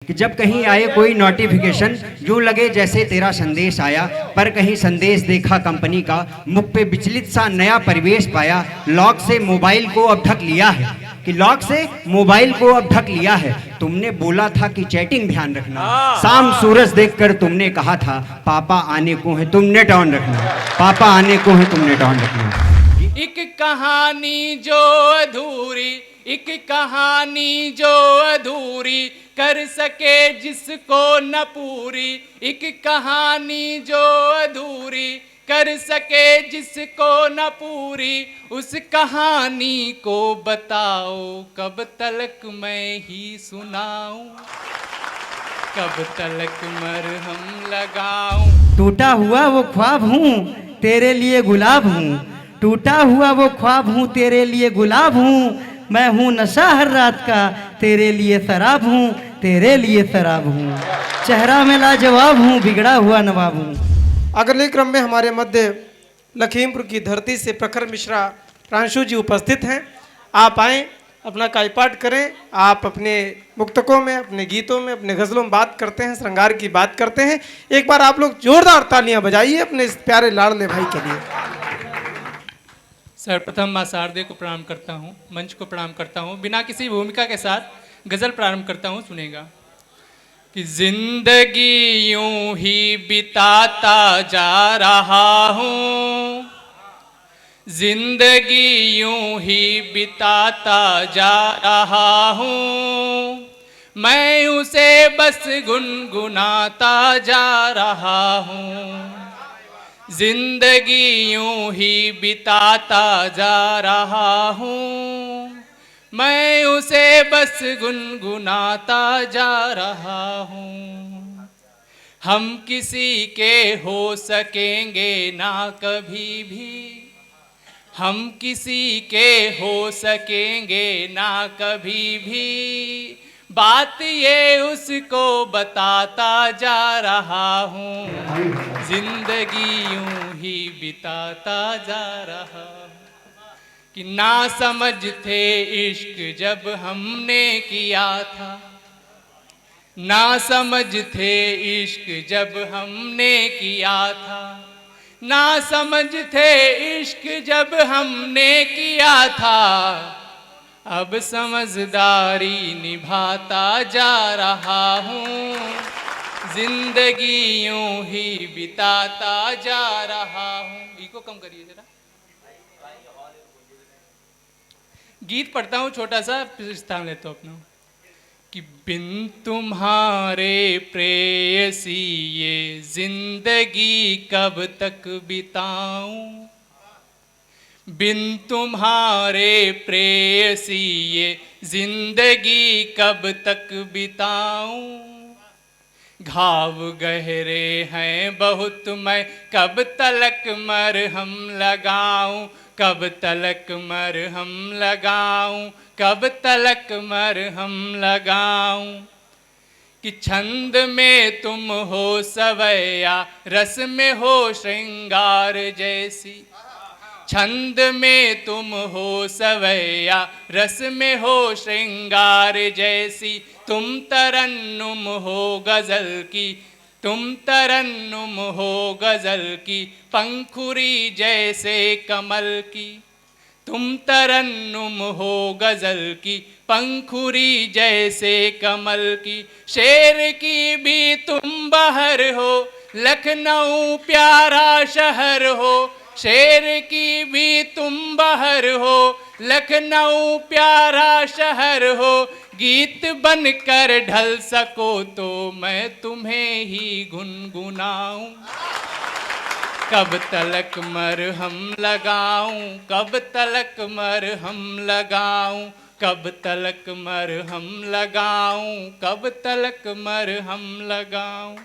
कि जब कहीं आए कोई नोटिफिकेशन यूं लगे जैसे तेरा संदेश आया, पर कहीं संदेश देखा कंपनी का, मुख पे विचलित सा नया परिवेश पाया। लॉक से मोबाइल को अब ढक लिया है, कि लॉक से मोबाइल को अब ढक लिया है। तुमने बोला था कि चैटिंग ध्यान रखना, शाम सूरज देखकर तुमने कहा था पापा आने को है तुम नेट ऑन रखना, पापा आने को है तुम नेट ऑन रखना। एक कहानी जो अधूरी, एक कहानी जो अधूरी, कर सके जिसको न पूरी। एक कहानी जो अधूरी, कर सके जिसको न पूरी। उस कहानी को बताओ कब तलक मैं ही सुनाऊं, कब तलक मरहम लगाऊं। टूटा हुआ वो ख्वाब हूँ तेरे लिए गुलाब हूँ, टूटा हुआ वो ख्वाब हूँ तेरे लिए गुलाब हूँ। मैं हूँ नशा हर रात का तेरे लिए शराब हूँ, तेरे लिए शराब हूँ। चेहरा में लाजवाब हूँ बिगड़ा हुआ नवाब हूँ। अगले क्रम में हमारे मध्य लखीमपुर की धरती से प्रखर मिश्रा प्रांशु जी उपस्थित हैं। आप आएँ, अपना कायपाठ करें। आप अपने मुक्तकों में, अपने गीतों में, अपने गज़लों में बात करते हैं, श्रृंगार की बात करते हैं। एक बार आप लोग जोरदार तालियां बजाइए अपने इस प्यारे लाडले भाई के लिए। सर्वप्रथम मां शारदे को प्रणाम करता हूँ, मंच को प्रणाम करता हूँ। बिना किसी भूमिका के साथ गज़ल प्रारंभ करता हूँ, सुनेगा। कि जिंदगी यूं ही बिताता जा रहा हूँ, जिंदगी यूं ही बिताता जा रहा हूँ। मैं उसे बस गुनगुनाता जा रहा हूँ, जिंदगी यूं ही बिताता जा रहा हूँ। मैं उसे बस गुनगुनाता जा रहा हूँ। हम किसी के हो सकेंगे ना कभी भी, हम किसी के हो सकेंगे ना कभी भी। बात ये उसको बताता जा रहा हूँ, जिंदगी यूं ही बिताता जा रहा हूँ। कि ना समझ थे इश्क जब हमने किया था, ना समझ थे इश्क जब हमने किया था, ना समझ थे इश्क जब हमने किया था। अब समझदारी निभाता जा रहा हूँ, जिंदगी यूं ही बिताता जा रहा हूँ। इको कम करिए जरा। गीत पढ़ता हूँ, छोटा सा स्थान लेता हूँ अपना। कि बिन तुम्हारे प्रेयसी ये जिंदगी कब तक बिताऊं, बिन तुम्हारे प्रेयसी ये जिंदगी कब तक बिताऊं। घाव गहरे हैं बहुत मैं कब तलक मरहम लगाऊं, कब तलक मरहम लगाऊं, कब तलक मरहम लगाऊं। कि छंद में तुम हो सवैया, रस में हो श्रृंगार जैसी। छंद में तुम हो सवैया, रस में हो श्रृंगार जैसी। तुम तरन्नुम हो गजल की, तुम तरन्नुम हो गजल की। पंखुरी जैसे कमल की, तुम तरन्नुम हो गजल की। पंखुरी जैसे कमल की। शेर की भी तुम बहर हो, लखनऊ प्यारा शहर हो। शेर की भी तुम बहर हो, लखनऊ प्यारा शहर हो। गीत बनकर ढल सको तो मैं तुम्हें ही गुनगुनाऊं, कब तलक मरहम लगाऊं, कब तलक मरहम लगाऊं, कब तलक मरहम लगाऊं, कब तलक मरहम लगाऊं।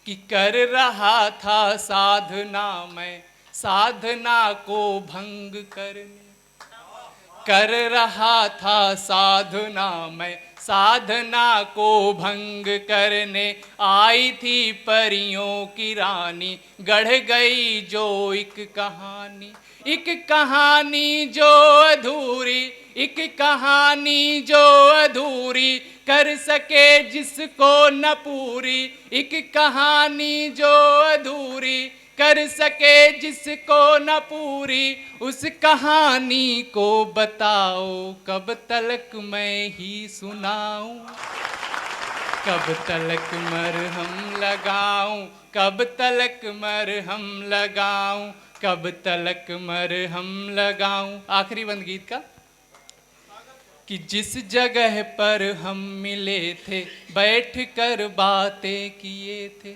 कि कर रहा था साधना मैं साधना को भंग करने, कर रहा था साधना मैं साधना को भंग करने आई थी परियों की रानी, गढ़ गई जो एक कहानी जो अधूरी, एक कहानी जो अधूरी, कर सके जिसको न पूरी, एक कहानी जो अधूरी, कर सके जिसको न पूरी, उस कहानी को बताओ कब तलक मैं ही सुनाऊं, कब तलक मरहम लगाऊं, कब तलक मरहम लगाऊं, कब तलक मरहम लगाऊं। आखिरी बंद गीत का कि जिस जगह पर हम मिले थे बैठ कर बातें किए थे,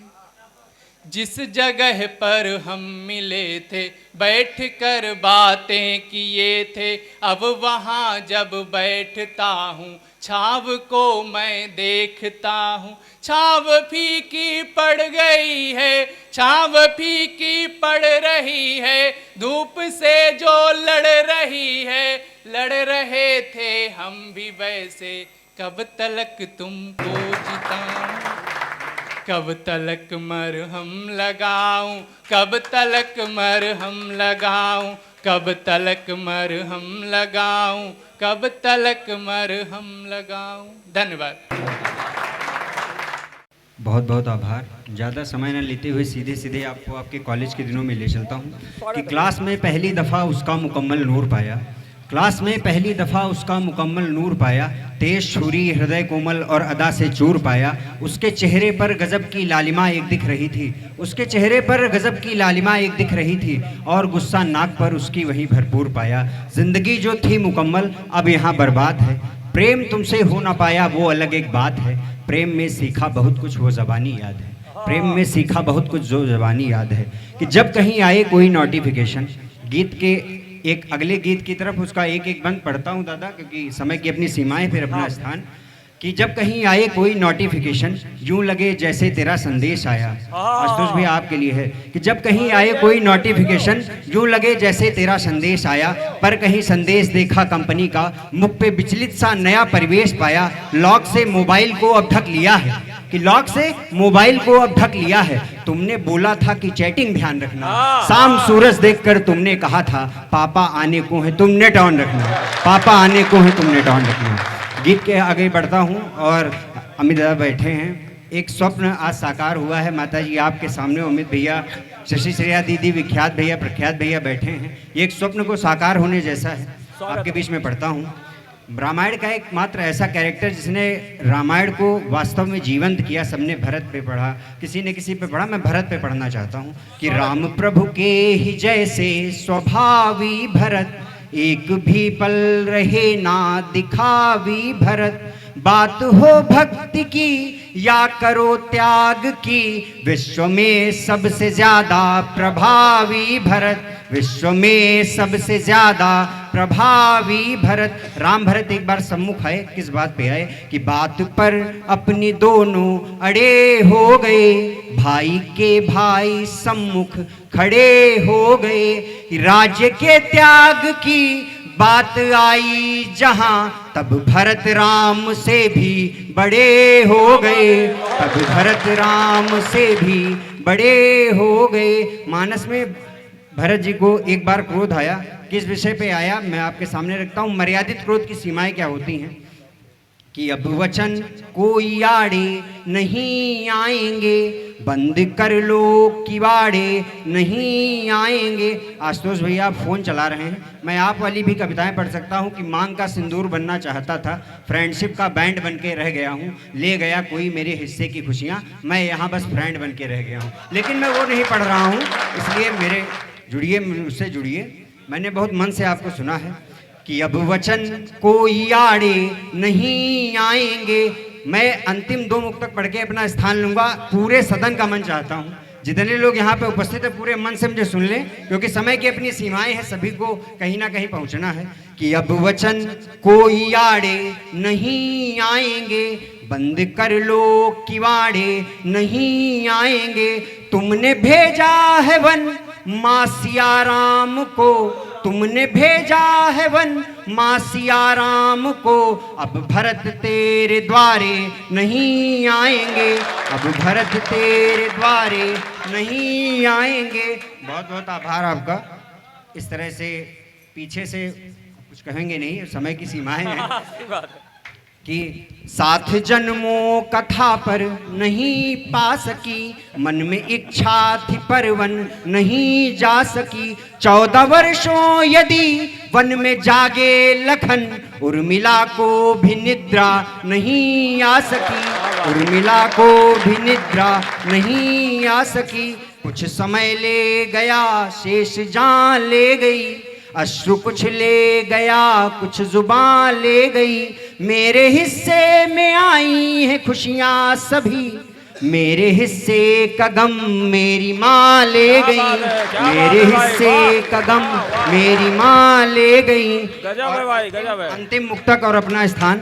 जिस जगह पर हम मिले थे बैठ कर बातें किए थे, अब वहाँ जब बैठता हूँ छाव को मैं देखता हूँ, छाव फीकी पड़ गई है, छाव फीकी पड़ रही है, धूप से जो लड़ रही है, लड़ रहे थे हम भी वैसे, कब तलक तुमको जिताऊं, कब तलक मरहम लगाऊं, कब तलक मरहम लगाऊं, कब तलक मरहम लगाऊं, कब तलक मरहम लगाऊं। धन्यवाद। बहुत बहुत आभार। ज़्यादा समय न लेते हुए सीधे सीधे आपको आपके कॉलेज के दिनों में ले चलता हूँ कि क्लास में पहली दफ़ा उसका मुकम्मल नूर पाया, क्लास में पहली दफ़ा उसका मुकम्मल नूर पाया, तेज छुरी हृदय कोमल और अदा से चूर पाया, उसके चेहरे पर गज़ब की लालिमा एक दिख रही थी, उसके चेहरे पर गज़ब की लालिमा एक दिख रही थी, और गुस्सा नाक पर उसकी वही भरपूर पाया। ज़िंदगी जो थी मुकम्मल अब यहाँ बर्बाद है, प्रेम तुमसे हो ना पाया वो अलग एक बात है, प्रेम में सीखा बहुत कुछ वो ज़बानी याद है, प्रेम में सीखा बहुत कुछ जो ज़बानी याद है। कि जब कहीं आए कोई नोटिफिकेशन, गीत के एक अगले गीत की तरफ उसका एक एक बंद पढ़ता हूँ दादा, क्योंकि समय की अपनी सीमाएं फिर अपना स्थान। कि जब कहीं आए कोई नोटिफिकेशन यूं लगे जैसे तेरा संदेश आया, आशुतोष भी आपके लिए है। कि जब कहीं आए कोई नोटिफिकेशन यूं लगे जैसे तेरा संदेश आया, पर कहीं संदेश देखा कंपनी का, मुख पे विचलित सा नया परिवेश पाया, लॉक से मोबाइल को अब ढक लिया है, कि लॉक से मोबाइल को अब ढक लिया है। तुमने बोला था कि चैटिंग ध्यान रखना, शाम सूरज देखकर तुमने कहा था पापा आने को है तुम नेट ऑन रखना, पापा आने को है तुम नेट ऑन रखना। गीत के आगे बढ़ता हूँ और अमित दादा बैठे हैं। एक स्वप्न आज साकार हुआ है माता जी आपके सामने, अमित भैया, शशि श्रेया दीदी, विख्यात भैया, प्रख्यात भैया बैठे हैं। ये एक स्वप्न को साकार होने जैसा है, आपके बीच में पढ़ता हूँ। रामायण का एकमात्र ऐसा कैरेक्टर जिसने रामायण को वास्तव में जीवंत किया, सबने भरत पे पढ़ा, किसी ने किसी पे पढ़ा, मैं भरत पे पढ़ना चाहता हूँ। कि राम प्रभु के ही जैसे स्वभावी भरत, एक भी पल रहे ना दिखावी भरत, बात हो भक्ति की या करो त्याग की, विश्व में सबसे ज्यादा प्रभावी भरत, विश्व में सबसे ज्यादा प्रभावी भरत। राम भरत एक बार सम्मुख आए, किस बात पे आए? कि बात पर अपनी दोनों अड़े हो गए, भाई के भाई सम्मुख खड़े हो गए, राज्य के त्याग की बात आई जहां, तब भरत राम से भी बड़े हो गए, तब भरत राम से भी बड़े हो गए। मानस में भरत जी को एक बार क्रोध आया, किस विषय पे आया मैं आपके सामने रखता हूँ। मर्यादित क्रोध की सीमाएं क्या होती हैं? कि अब वचन कोई आड़े नहीं आएंगे, बंद कर लो किवाड़े नहीं आएंगे। आशुतोष भैया आप फ़ोन चला रहे हैं, मैं आप वाली भी कविताएं पढ़ सकता हूं। कि मांग का सिंदूर बनना चाहता था, फ्रेंडशिप का बैंड बन के रह गया हूं, ले गया कोई मेरे हिस्से की खुशियां, मैं यहाँ बस फ्रेंड बन के रह गया हूँ। लेकिन मैं वो नहीं पढ़ रहा हूँ, इसलिए मेरे जुड़िए, मुझसे जुड़िए। मैंने बहुत मन से आपको सुना है कि अब वचन कोई आड़े नहीं आएंगे। मैं अंतिम दो मुक्तक पढ़ के अपना स्थान लूंगा। पूरे सदन का मन चाहता हूं, जितने लोग यहाँ पे उपस्थित है पूरे मन से मुझे सुन लें, क्योंकि समय की अपनी सीमाएं हैं, सभी को कहीं ना कहीं पहुंचना है। कि अब वचन कोई आड़े नहीं आएंगे, बंद कर लो किवाड़े नहीं आएंगे। तुमने भेजा है वन माँ सिया राम को, तुमने भेजा है वन माँ सिया राम को, अब भरत तेरे द्वारे नहीं आएंगे, अब भरत तेरे द्वारे नहीं आएंगे। बहुत बहुत आभार आपका। इस तरह से पीछे से कुछ कहेंगे नहीं, समय की सीमाएं हैं कि 7 जन्मों कथा पर नहीं पा सकी, मन में इच्छा थी पर वन नहीं जा सकी। 14 वर्षों यदि वन में जागे लखन, उर्मिला को भी निद्रा नहीं आ सकी, उर्मिला को भी निद्रा नहीं आ सकी। कुछ समय ले गया शेष जान ले गई, अश्रु कुछ ले गया कुछ जुबान ले गई। मेरे हिस्से में आई हैं खुशियाँ सभी, मेरे हिस्से का गम मेरी माँ ले गई, मेरे हिस्से का गम मेरी माँ ले गई। गजब है भाई, गजब है। अंतिम मुक्तक और अपना स्थान।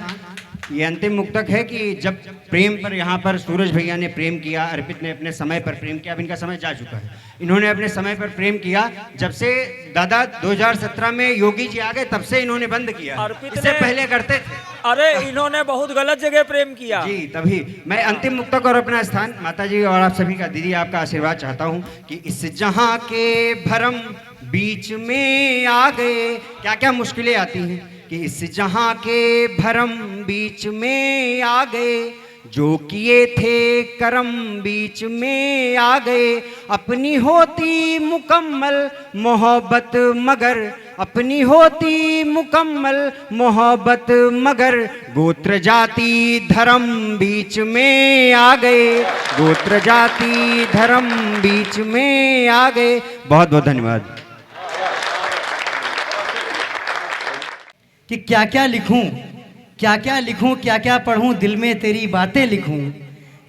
ये अंतिम मुक्तक है कि जब प्रेम पर यहाँ पर सूरज भैया ने प्रेम किया, अर्पित ने अपने समय पर प्रेम किया। अब इनका समय जा चुका है, इन्होंने अपने समय पर प्रेम किया। जब से दादा 2017 में योगी जी आ गए तब से इन्होंने बंद किया, अर्पित इससे ने- पहले करते थे। अरे इन्होंने बहुत गलत जगह प्रेम किया। जी तभी मैं अंतिम मुक्तक और अपना स्थान माता जी और आप सभी का, दीदी आपका आशीर्वाद चाहता हूँ कि इस जहाँ के भरम बीच में आ गए। क्या क्या मुश्किलें आती हैं कि इस जहाँ के भरम बीच में आ गए, जो किए थे करम बीच में आ गए। अपनी होती मुकम्मल मोहब्बत मगर, अपनी होती मुकम्मल मोहब्बत मगर, गोत्र जाति धर्म बीच में आ गए, गोत्र जाति धर्म बीच में आ गए। बहुत बहुत धन्यवाद। कि क्या क्या लिखूं, क्या क्या लिखूं, क्या क्या पढ़ूं, दिल में तेरी बातें लिखूं।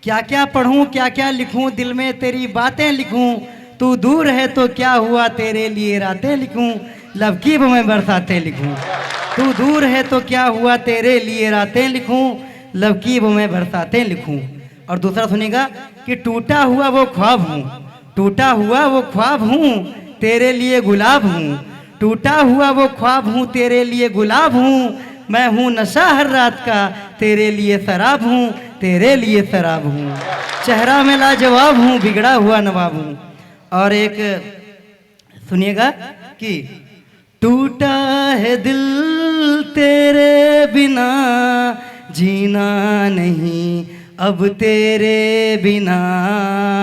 क्या क्या पढ़ूं, क्या क्या लिखूं, दिल में तेरी बातें लिखूं। तू दूर है तो क्या हुआ, तेरे लिए रातें लिखूं, लबकीब में बरसातें लिखूं। तू दूर है तो क्या हुआ, तेरे लिए रातें लिखूं, लबकीब में बरसातें लिखूं। और दूसरा सुनेगा कि टूटा हुआ वो ख्वाब हूँ, टूटा हुआ वो ख्वाब हूँ, तेरे लिए गुलाब हूँ। टूटा हुआ वो ख्वाब हूँ, तेरे लिए गुलाब हूँ। मैं हूँ नशा हर रात का, तेरे लिए शराब हूँ, तेरे लिए शराब हूँ। चेहरा में लाजवाब हूँ, बिगड़ा हुआ नवाब हूँ। और एक सुनिएगा कि टूटा है दिल तेरे बिना, जीना नहीं अब तेरे बिना,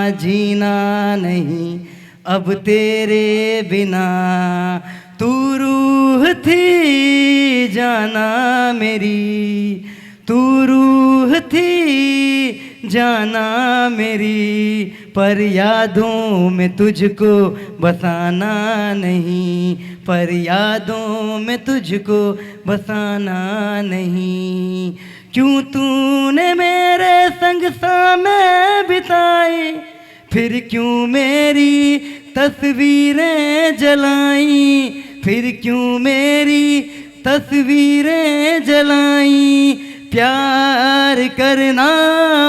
जीना नहीं अब तेरे बिना। तू रूह थी जाना मेरी, तू रूह थी जाना मेरी, पर यादों में तुझको बसाना नहीं, पर यादों में तुझको बसाना नहीं। क्यों तूने मेरे संग शामें बिताई, फिर क्यों मेरी तस्वीरें जलाई, फिर क्यों मेरी तस्वीरें जलाई। प्यार करना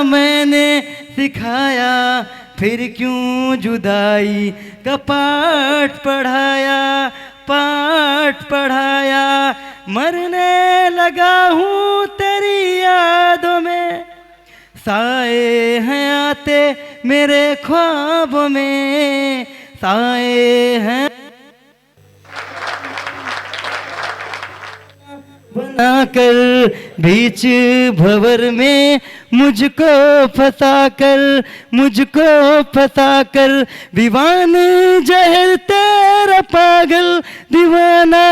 मैंने सिखाया, फिर क्यों जुदाई का पाठ पढ़ाया, पाठ पढ़ाया। मरने लगा हूँ तेरी यादों में, साए हैं आते मेरे ख्वाबों में, साए हैं बनाकर बीच भंवर में, मुझको फंसाकर, मुझको फंसाकर। दीवान जहर तेरा पागल दीवाना,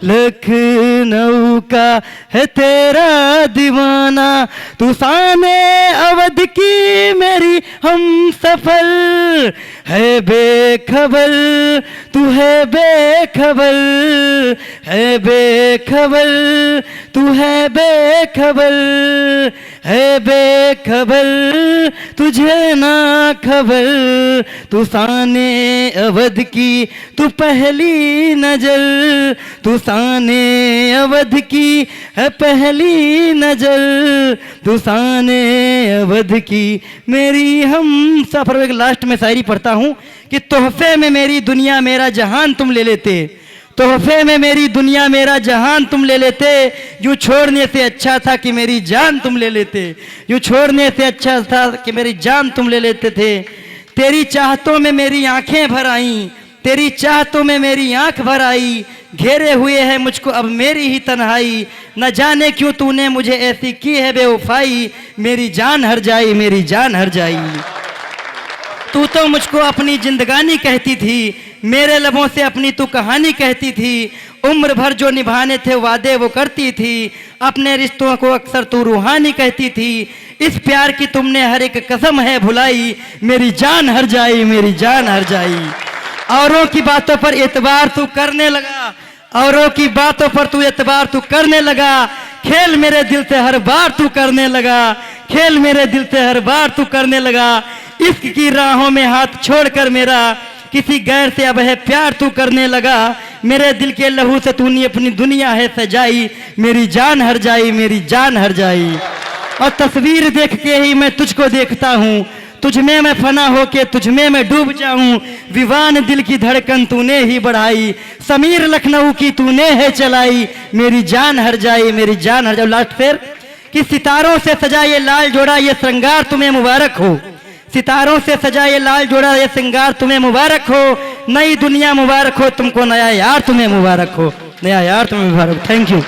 लखनऊ का है तेरा दीवाना। तू साने अवध की मेरी हम सफर है बेखबर, तू है बेखबर, है बेखबर, तू है बेखबर, है बेखबर, तुझे ना खबर। तू साने अवध की तू पहली नजर, तू साने अवध की है पहली नजर, तू साने अवध की मेरी हम सफर। एक लास्ट में शायरी पढ़ता हूँ कि तोहफे में मेरी दुनिया मेरा जहान तुम ले लेते, तोहफे में मेरी दुनिया मेरा जहान तुम ले लेते, यूं छोड़ने से अच्छा था कि मेरी जान तुम ले लेते, यूं छोड़ने से अच्छा था कि मेरी जान तुम ले लेते थे। तेरी चाहतों में मेरी आंखें भर आईं, तेरी चाहतों में मेरी आंख भर आई, घेरे हुए है मुझको अब मेरी ही तन्हाई, न जाने क्यों तूने मुझे ऐसी की है बेवफाई, मेरी जान हर जाई, मेरी जान हर जाई। तू तो मुझको अपनी जिंदगानी कहती थी, मेरे लबों से अपनी तू कहानी कहती थी, उम्र भर जो निभाने थे वादे वो करती थी, अपने रिश्तों को अक्सर तू रूहानी कहती थी, इस प्यार की तुमने हर एक कसम है भुलाई, मेरी जान हर जाई, मेरी जान हर जाई। औरों की बातों पर एतबार तू करने लगा, औरों की बातों पर तू एतबार तू करने लगा, खेल मेरे दिल से हर बार तू करने लगा, खेल मेरे दिल से हर बार तू करने लगा, इश्क की राहों में हाथ छोड़कर मेरा किसी गैर से अब है प्यार तू करने लगा, मेरे दिल के लहू से तूने अपनी दुनिया है सजाई, मेरी जान हर जाई, मेरी जान हर जाई। और तस्वीर देख के ही मैं तुझको देखता हूँ, तुझ में मैं फना होके तुझ में मैं डूब जाऊं, विवान दिल की धड़कन तूने ही बढ़ाई, समीर लखनऊ की तूने है चलाई, मेरी जान हर जाई, मेरी जान हर जाई। लास्ट फिर कि सितारों से सजा ये लाल जोड़ा ये श्रृंगार तुम्हें मुबारक हो, सितारों से सजा ये लाल जोड़ा ये श्रृंगार तुम्हें मुबारक हो, नई दुनिया मुबारक हो तुमको, नया यार तुम्हें मुबारक हो, नया यार तुम्हें मुबारक। Thank you.